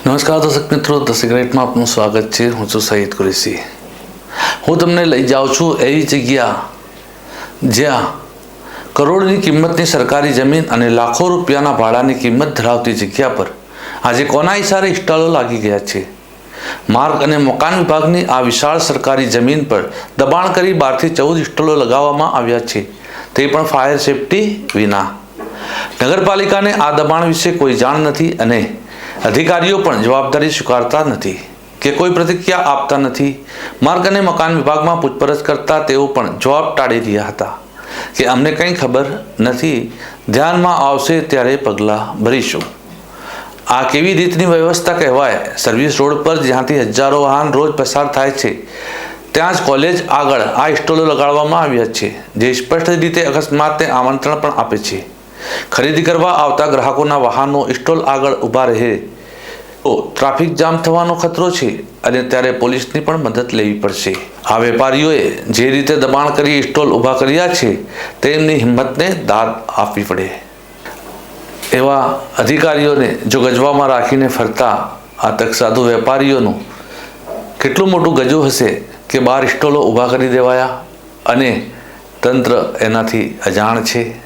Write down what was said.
નમસ્કાર દર્શક મિત્રો, ધ સિક્રેટમાં આપનું સ્વાગત છે. હું છું સઈદ કુરેશી. હું તમને લઈ જાઉં છું એવી જગ્યા જ્યાં કરોડની કિંમતની સરકારી જમીન અને લાખો રૂપિયાના ભાડાની કિંમત ધરાવતી જગ્યા પર આજે કોના ઇશારે સ્ટોલો લાગી ગયા છે. માર્ગ અને મકાન વિભાગની આ વિશાળ સરકારી જમીન પર દબાણ કરી 12 થી 14 સ્ટોલો લગાવવામાં આવ્યા છે, તે પણ ફાયર સેફટી વિના. નગરપાલિકાને આ દબાણ વિશે કોઈ જાણ નથી અને અધિકારીઓ પણ જવાબદારી સ્વીકારતા નથી કે કોઈ પ્રતિક્રિયા આપતા નથી. માર્ગ અને મકાન વિભાગમાં પૂછપરછ કરતા તેઓ પણ જવાબ ટાળી રહ્યા હતા કે અમને કંઈ ખબર નથી, ધ્યાનમાં આવશે ત્યારે પગલાં ભરીશું. આ કેવી રીતની વ્યવસ્થા કહેવાય? સર્વિસ રોડ પર જ્યાંથી હજારો વાહન રોજ પસાર થાય છે ત્યાં જ કોલેજ આગળ આ સ્ટોલો લગાડવામાં આવ્યા છે, જે સ્પષ્ટ રીતે અકસ્માતને આમંત્રણ પણ આપે છે. ખરીદી કરવા આવતા ગ્રાહકોના વાહનો સ્ટોલ આગળ ઊભા રહે તો ટ્રાફિક જામ થવાનો ખતરો છે અને ત્યારે પોલીસની પણ મદદ લેવી પડશે. આ વેપારીઓએ જે રીતે દબાણ કરી સ્ટોલ ઊભા કર્યા છે તેમની હિંમતને દાદ આપવી પડે. એવા અધિકારીઓને જો ગજવામાં રાખીને ફરતા આ તકસાધુ વેપારીઓનું કેટલું મોટું ગજુ હશે કે 12 સ્ટોલો ઊભા કરી દેવાયા અને તંત્ર એનાથી અજાણ છે.